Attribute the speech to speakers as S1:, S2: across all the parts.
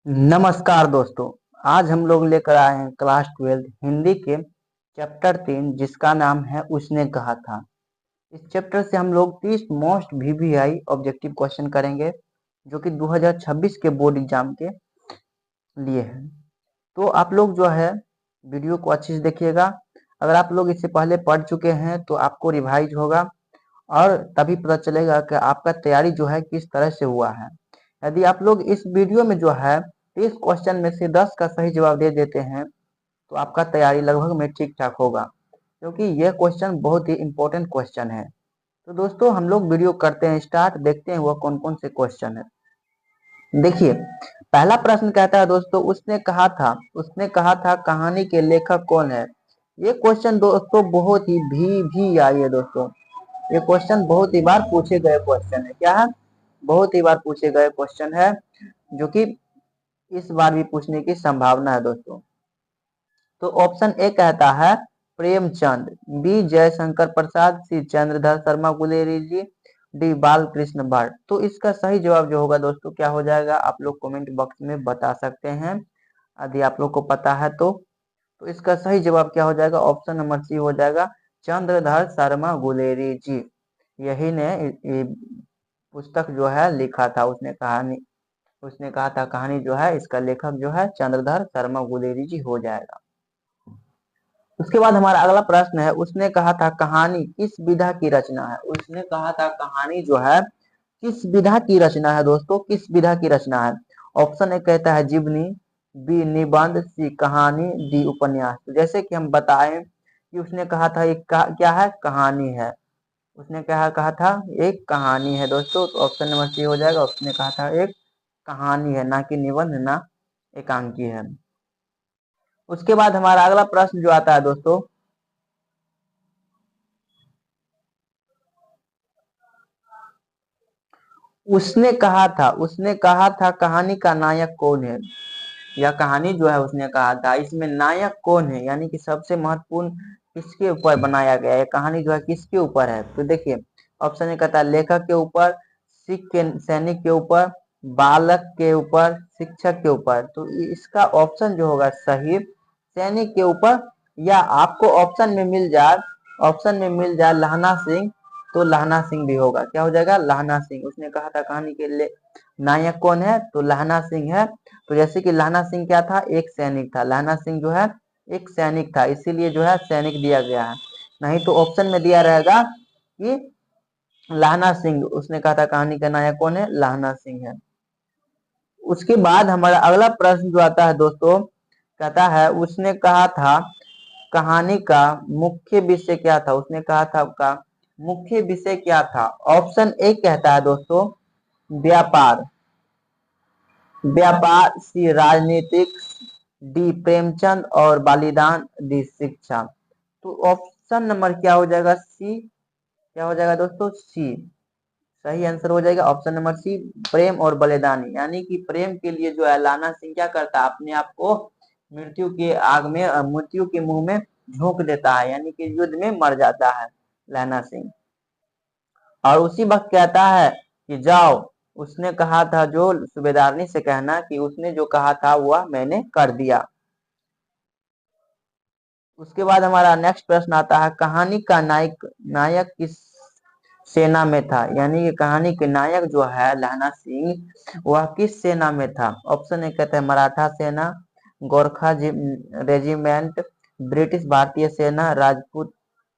S1: नमस्कार दोस्तों। आज हम लोग लेकर आए हैं क्लास 12 हिंदी के चैप्टर 3 जिसका नाम है उसने कहा था। इस चैप्टर से हम लोग 30 मोस्ट वीवीआई ऑब्जेक्टिव क्वेश्चन करेंगे जो कि 2026 के बोर्ड एग्जाम के लिए है। तो आप लोग जो है वीडियो को अच्छे से देखिएगा। अगर आप लोग इससे पहले पढ़ चुके हैं तो आपको रिवाइज होगा और तभी पता चलेगा कि आपका तैयारी जो है किस तरह से हुआ है। यदि आप लोग इस वीडियो में जो है 30 क्वेश्चन में से 10 का सही जवाब दे देते हैं तो आपका तैयारी लगभग में ठीक ठाक होगा, क्योंकि यह क्वेश्चन बहुत ही इंपॉर्टेंट क्वेश्चन है। तो दोस्तों हम लोग वीडियो करते हैं स्टार्ट, देखते हैं वह कौन कौन से क्वेश्चन है। देखिए, पहला प्रश्न कहता है दोस्तों उसने कहा था कहानी के लेखक कौन है। ये क्वेश्चन दोस्तों बहुत ही भी आई है दोस्तों। ये क्वेश्चन बहुत ही बार पूछे गए क्वेश्चन है। क्या है? बहुत ही बार पूछे गए क्वेश्चन है, जो कि इस बार भी पूछने की संभावना है दोस्तों। तो ऑप्शन ए कहता है प्रेमचंद, बी जयशंकर प्रसाद, सी चंद्रधर शर्मा गुलेरी जी, डी बालकृष्ण भट्ट। तो इसका सही जवाब जो होगा दोस्तों क्या हो जाएगा, आप लोग कमेंट बॉक्स में बता सकते हैं यदि आप लोग को पता है तो इसका सही जवाब क्या हो जाएगा, ऑप्शन नंबर सी हो जाएगा, चंद्रधर शर्मा गुलेरी जी। यही ने ये पुस्तक जो है लिखा था। उसने कहा था कहानी जो है इसका लेखक जो है चंद्रधर शर्मा गुलेरी जी हो जाएगा। उसके बाद हमारा अगला प्रश्न है उसने कहा था कहानी किस विधा की रचना है। उसने कहा था कहानी जो है किस विधा की रचना है दोस्तों, किस विधा की रचना है। ऑप्शन ए कहता है जीवनी, बी निबंध, सी कहानी, डी उपन्यास। तो जैसे कि हम बताएं कि उसने कहा था एक क्या है, कहानी है। उसने क्या कहा था, एक कहानी है दोस्तों। तो ऑप्शन नंबर सी हो जाएगा। उसने कहा था एक कहानी है, ना कि निबंध, ना एकांकी है। उसके बाद हमारा अगला प्रश्न जो आता है दोस्तों, उसने कहा था कहानी का नायक कौन है। यह कहानी जो है उसने कहा था इसमें नायक कौन है, यानी कि सबसे महत्वपूर्ण किसके ऊपर बनाया गया है, कहानी जो है किसके ऊपर है। तो देखिए, ऑप्शन ए कहता है लेखक के ऊपर, सिख के सैनिक के ऊपर, बालक के ऊपर, शिक्षक के ऊपर। तो इसका ऑप्शन जो होगा सही सैनिक के ऊपर, या आपको ऑप्शन में मिल जाए लहना सिंह, तो लहना सिंह भी होगा। क्या हो जाएगा, लहना सिंह। उसने कहा था कहानी के लिए नायक कौन है, तो लहना सिंह है। तो जैसे कि लहना सिंह क्या था, एक सैनिक था। लहना सिंह जो है एक सैनिक था, इसीलिए जो है सैनिक दिया गया है। नहीं तो ऑप्शन में दिया रहेगा कि लहना सिंह। उसने कहा था कहानी का नायक कौन है, लहना सिंह है। उसके बाद हमारा अगला प्रश्न जो आता है दोस्तों, कहता है उसने कहा था कहानी का मुख्य विषय क्या था। उसने कहा था का मुख्य विषय क्या था। ऑप्शन ए कहता है दोस्तों व्यापार, सी राजनीतिक, डी प्रेमचंद और बलिदान, डी शिक्षा। तो ऑप्शन नंबर क्या हो जाएगा, सी। क्या हो जाएगा दोस्तों, सी। सही आंसर हो जाएगा ऑप्शन नंबर सी, प्रेम और बलिदानी। यानी कि प्रेम के लिए जो है लाना सिंह क्या करता है, अपने आप को मृत्यु के आग में, मृत्यु के मुंह में झोंक देता है, यानी कि युद्ध में मर जाता है लाना सिंह। और उसी वक्त कहता है कि जाओ, उसने कहा था जो सूबेदारनी से कहना कि उसने जो कहा था वह मैंने कर दिया। उसके बाद हमारा नेक्स्ट प्रश्न आता है कहानी का नायक नायक किस सेना में था। यानी कि कहानी के नायक जो है लहना सिंह, वह किस सेना में था। ऑप्शन ए कहते हैं मराठा सेना, गोरखा रेजिमेंट, ब्रिटिश भारतीय सेना,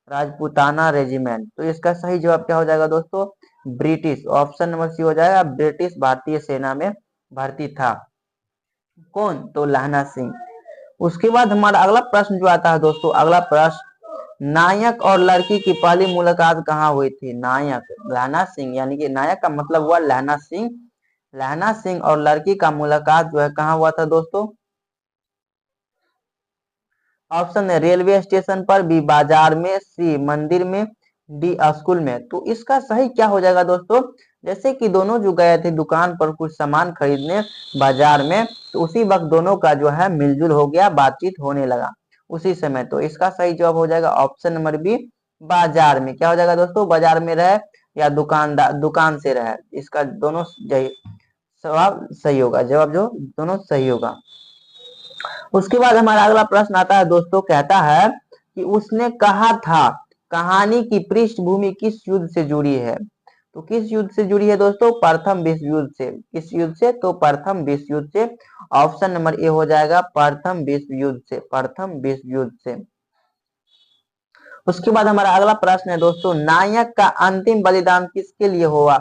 S1: राजपूताना रेजिमेंट। तो इसका सही जवाब क्या हो जाएगा दोस्तों, ब्रिटिश। ऑप्शन नंबर सी हो जाएगा, ब्रिटिश भारतीय सेना में भर्ती था। कौन, तो लहना सिंह। उसके बाद हमारा अगला प्रश्न जो आता है दोस्तों, अगला प्रश्न नायक और लड़की की पहली मुलाकात कहाँ हुई थी। नायक लहना सिंह, यानी कि नायक का मतलब हुआ लहना सिंह। लहना सिंह और लड़की का मुलाकात जो है कहाँ हुआ था दोस्तों। ऑप्शन है रेलवे स्टेशन पर, बी बाजार में, सी मंदिर में, डी स्कूल में। तो इसका सही क्या हो जाएगा दोस्तों, जैसे कि दोनों जो गए थे दुकान पर कुछ सामान खरीदने बाजार में, तो उसी वक्त दोनों का जो है मिलजुल हो गया, बातचीत होने लगा उसी समय। तो इसका सही जवाब हो जाएगा ऑप्शन नंबर बी, बाजार में। क्या हो जाएगा दोस्तों, बाजार में रहे या दुकान से रहे, इसका दोनों जवाब सही होगा, जवाब जो दोनों सही होगा। उसके बाद हमारा अगला प्रश्न आता है दोस्तों, कहता है कि उसने कहा था कहानी की पृष्ठभूमि किस युद्ध से जुड़ी है। तो किस युद्ध से जुड़ी है दोस्तों, प्रथम विश्व युद्ध से। किस युद्ध से, तो प्रथम विश्व युद्ध से। ऑप्शन नंबर ए हो जाएगा प्रथम विश्व युद्ध से, प्रथम विश्व युद्ध से। उसके बाद हमारा अगला प्रश्न है दोस्तों, नायक का अंतिम बलिदान किसके लिए हुआ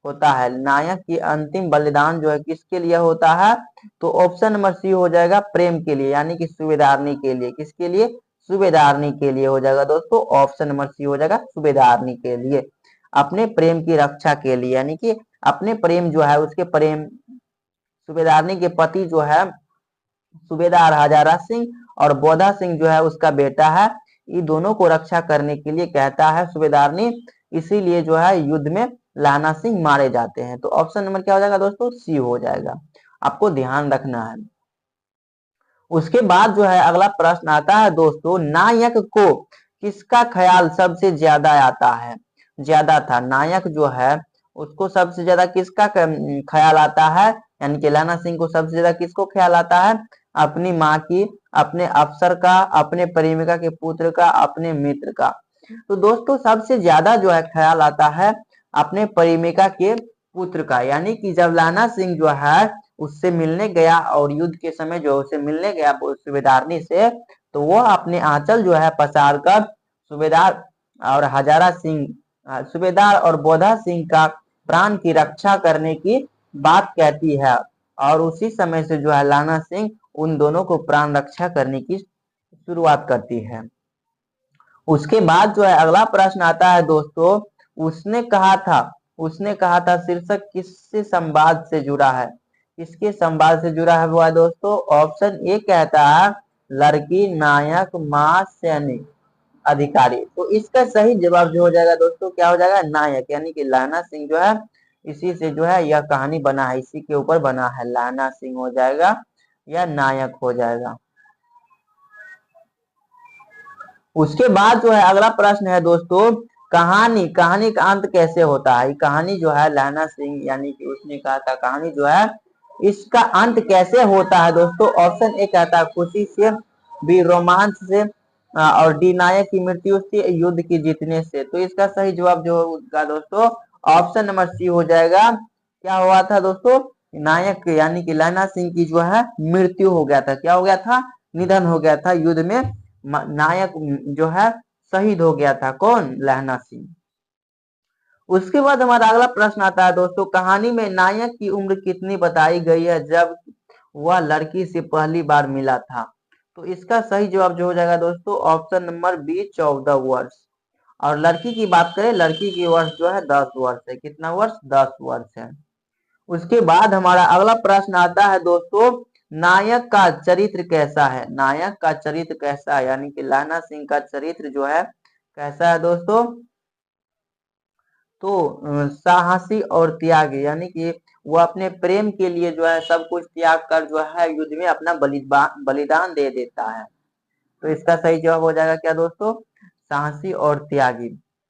S1: होता है। नायक की अंतिम बलिदान जो है किसके लिए होता है, तो ऑप्शन नंबर सी हो जाएगा प्रेम के लिए, यानी कि सूबेदारनी के लिए। किसके लिए, सूबेदारनी के लिए हो जाएगा दोस्तों, ऑप्शन नंबर सी हो जाएगा सूबेदारनी के लिए, अपने प्रेम की रक्षा के लिए। यानी कि अपने प्रेम जो है, उसके प्रेम, सूबेदारनी के पति जो है सूबेदार हजारा सिंह और बोधा सिंह जो है उसका बेटा है, इन दोनों को रक्षा करने के लिए कहता है सूबेदारनी, इसीलिए जो है युद्ध में लाना सिंह मारे जाते हैं। तो ऑप्शन नंबर क्या हो जाएगा दोस्तों, सी हो जाएगा, आपको ध्यान रखना है। उसके बाद जो है अगला प्रश्न आता है दोस्तों, नायक को किसका ख्याल सबसे ज्यादा आता है, ज्यादा था। नायक जो है उसको सबसे ज्यादा किसका ख्याल आता है, यानी कि लैला सिंह को सबसे ज्यादा किसको ख्याल आता है, अपनी माँ की, अपने अफसर का, अपने प्रेमिका के पुत्र का, अपने मित्र का। तो दोस्तों सबसे ज्यादा जो है ख्याल आता है अपने प्रेमिका के पुत्र का। यानी कि जब लैला सिंह जो है उससे मिलने गया और युद्ध के समय जो उसे मिलने गया सूबेदारनी से, तो वो अपने आंचल जो है पसार कर सूबेदार और हजारा सिंह, सूबेदार और बोधा सिंह का प्राण की रक्षा करने की बात कहती है, और उसी समय से जो है लाना सिंह उन दोनों को प्राण रक्षा करने की शुरुआत करती है। उसके बाद जो है अगला प्रश्न आता है दोस्तों, उसने कहा था, उसने कहा था शीर्षक किससे संवाद से जुड़ा है, किसके संवाद से जुड़ा है वो है दोस्तों, ऑप्शन ए कहता है लड़की, नायक, माँ, सैनिक, अधिकारी। तो इसका सही जवाब जो हो जाएगा दोस्तों क्या हो जाएगा, नायक, यानी कि लाना सिंह जो है इसी से जो है यह कहानी बना है, इसी के ऊपर बना है, लाना सिंह हो जाएगा या नायक हो जाएगा। उसके बाद जो है अगला प्रश्न है दोस्तों, कहानी, कहानी का अंत कैसे होता है। कहानी जो है लैला सिंह, यानी कि उसने कहा था कहानी जो है इसका अंत कैसे होता है दोस्तों, ऑप्शन ए कहता है खुशी से, बी रोमांच से, और डी नायक की मृत्यु से, युद्ध की जीतने से। तो इसका सही जवाब जो होगा दोस्तों ऑप्शन नंबर सी हो जाएगा। क्या हुआ था दोस्तों, नायक यानी कि लैला सिंह की जो है मृत्यु हो गया था, क्या हो गया था, निधन हो गया था युद्ध में। नायक जो है शहीद हो गया था, कौन, लहना सिंह। उसके बाद हमारा अगला प्रश्न आता है दोस्तों, कहानी में नायक की उम्र कितनी बताई गई है जब वह लड़की से पहली बार मिला था। तो इसका सही जवाब जो हो जाएगा दोस्तों ऑप्शन नंबर बी 14 वर्ष। और लड़की की बात करें, लड़की की वर्ष जो है 10 वर्ष है, कितना वर्ष, 10 वर्ष है। उसके बाद हमारा अगला प्रश्न आता है दोस्तों, नायक का चरित्र कैसा है, नायक का चरित्र कैसा है, यानी कि लैला सिंह का चरित्र जो है कैसा है दोस्तों, तो साहसी और त्यागी, यानी कि वो अपने प्रेम के लिए जो है सब कुछ त्याग कर जो है युद्ध में अपना बलिदान दे देता है। तो इसका सही जवाब हो जाएगा क्या दोस्तों, साहसी और त्यागी।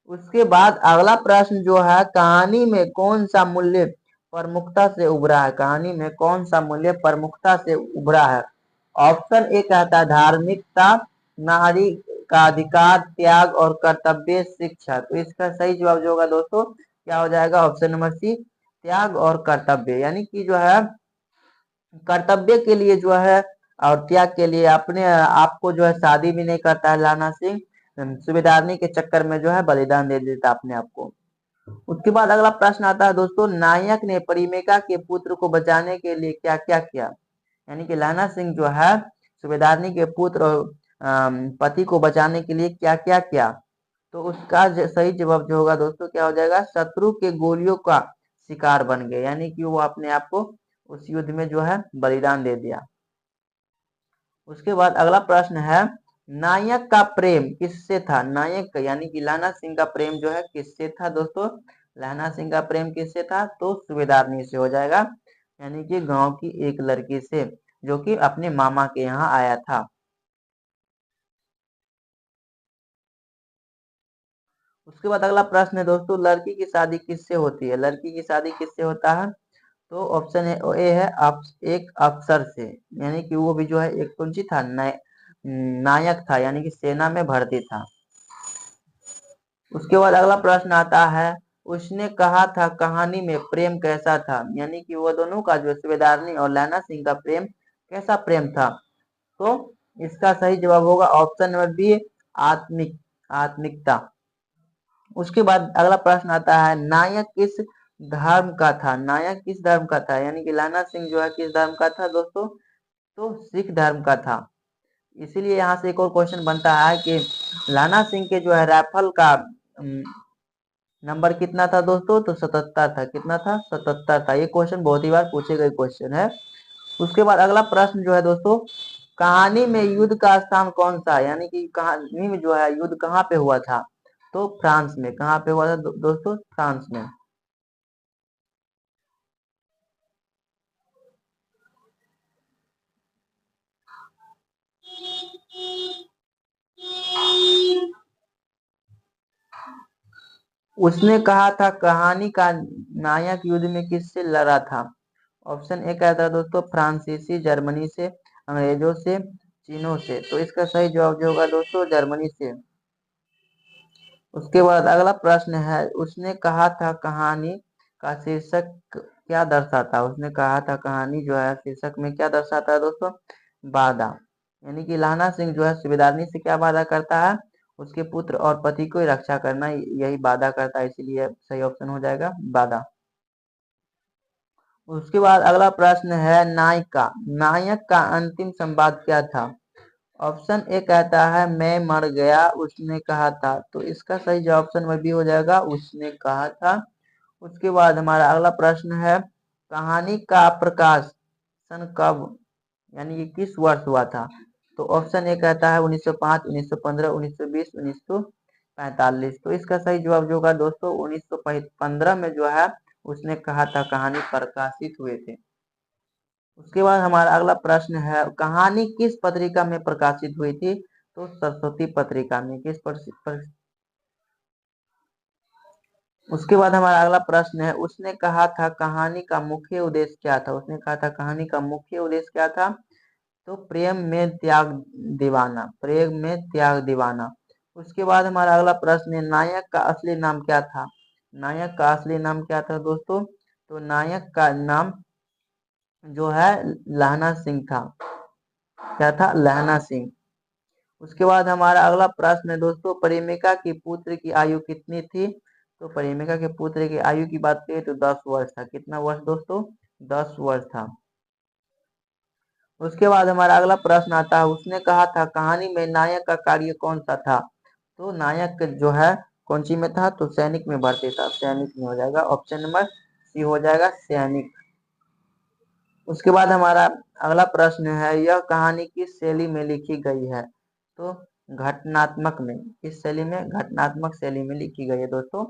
S1: उसके बाद अगला प्रश्न जो है, कहानी में कौन सा मूल्य प्रमुखता से उभरा है, कहानी में कौन सा मूल्य प्रमुखता से उभरा है। ऑप्शन ए कहता है धार्मिकता, नारी का अधिकार, त्याग और कर्तव्य शिक्षा। तो इसका सही जवाब जो होगा दोस्तों क्या हो जाएगा, ऑप्शन नंबर सी, त्याग और कर्तव्य। यानी कि जो है कर्तव्य के लिए जो है और त्याग के लिए अपने आप को जो है शादी भी नहीं करता है लाना सिंह, सूबेदारनी के चक्कर में जो है बलिदान दे देता अपने आप को। उसके बाद अगला प्रश्न आता है दोस्तों, नायक ने प्रेमिका के पुत्र को बचाने के लिए क्या क्या किया, यानी कि लैला सिंह जो है सूबेदारनी के पुत्र और पति को बचाने के लिए क्या क्या किया। तो उसका सही जवाब जो होगा दोस्तों क्या हो जाएगा, शत्रु के गोलियों का शिकार बन गए, यानी कि वो अपने आप को उस युद्ध में जो है बलिदान दे दिया। उसके बाद अगला प्रश्न है, नायक का प्रेम किससे था, नायक यानी कि लैला सिंह का प्रेम जो है किससे था दोस्तों, लैला सिंह का प्रेम किससे था, तो सूबेदारनी से हो जाएगा, यानी कि गांव की एक लड़की से जो कि अपने मामा के यहाँ आया था। उसके बाद अगला प्रश्न है दोस्तों, लड़की की शादी किससे होती है, लड़की की शादी किससे होता है, तो ऑप्शन ए है एक अफसर से, यानी कि वो भी जो है एक कौन सी था, नायक था, यानी कि सेना में भर्ती था। उसके बाद अगला प्रश्न आता है, उसने कहा था कहानी में प्रेम कैसा था, यानी कि वो दोनों का जो सूबेदारनी और लैला सिंह का प्रेम कैसा प्रेम था। तो इसका सही जवाब होगा ऑप्शन नंबर बी, आत्मिकता। उसके बाद अगला प्रश्न आता है, नायक किस धर्म का था, नायक किस धर्म का था, यानी कि लाना सिंह जो है किस धर्म का था दोस्तों, तो सिख धर्म का था। इसीलिए यहाँ से एक और क्वेश्चन बनता है कि लाना सिंह के जो है राइफल का नंबर कितना था दोस्तों, तो 77 था। कितना था, 77 था। ये क्वेश्चन बहुत ही बार पूछे गए क्वेश्चन है। उसके बाद अगला प्रश्न जो है दोस्तों, कहानी में युद्ध का स्थान कौन सा है, यानी कि कहानी में जो है युद्ध कहाँ पे हुआ था, तो फ्रांस में। कहाँ पे हुआ था दोस्तों, फ्रांस में। उसने कहा था कहानी का नायक युद्ध में किससे लड़ा था। ऑप्शन ए कहता है दोस्तों, फ्रांसीसी जर्मनी से, अंग्रेजों से, चीनों से। तो इसका सही जवाब जो होगा दोस्तों, जर्मनी से। उसके बाद अगला प्रश्न है, उसने कहा था कहानी का शीर्षक क्या दर्शाता है। उसने कहा था कहानी जो है शीर्षक में क्या दर्शाता है दोस्तों, वादा। यानी कि लाना सिंह जो है सूबेदारनी से क्या वादा करता है, उसके पुत्र और पति को रक्षा करना, यही वादा करता है, इसीलिए सही ऑप्शन हो जाएगा वादा। उसके बाद अगला प्रश्न है, नायिका नायक का अंतिम संवाद क्या था। ऑप्शन ए कहता है मैं मर गया उसने कहा था। तो इसका सही जवाब ऑप्शन में भी हो जाएगा, उसने कहा था। उसके बाद हमारा अगला प्रश्न है, कहानी का प्रकाश सन कब, यानी कि किस वर्ष हुआ था। तो ऑप्शन ए कहता है 1905, 1915, 1920, 1945। तो इसका सही जवाब जो होगा दोस्तों, 1915 में जो है उसने कहा था कहानी प्रकाशित हुए थे। उसके बाद हमारा अगला प्रश्न है, कहानी किस पत्रिका में प्रकाशित हुई थी। तो सरस्वती पत्रिका में। उसके बाद हमारा अगला प्रश्न है, उसने कहा था कहानी का मुख्य उद्देश्य क्या था। उसने कहा था कहानी का मुख्य उद्देश्य क्या था, तो प्रेम में त्याग दीवाना, प्रेम में त्याग दीवाना। उसके बाद हमारा अगला प्रश्न है, नायक का असली नाम क्या था। नायक का असली नाम क्या था दोस्तों, तो नायक का नाम जो है लहना सिंह था। क्या था, लहना सिंह। उसके बाद हमारा अगला प्रश्न है दोस्तों, प्रेमिका की पुत्र की आयु कितनी थी। तो प्रेमिका के पुत्र की आयु की बात करें तो 10 वर्ष था। कितना वर्ष दोस्तों, 10 वर्ष था। उसके बाद हमारा अगला प्रश्न आता है, उसने कहा था कहानी में नायक का कार्य कौन सा था। तो नायक जो है कौन सी में था, तो सैनिक में भर्ती था। सैनिक में हो जाएगा, ऑप्शन नंबर सी हो जाएगा, सैनिक। उसके बाद हमारा अगला प्रश्न है, यह कहानी किस शैली में लिखी गई है। तो घटनात्मक में, किस शैली में, घटनात्मक शैली में लिखी गई है दोस्तों।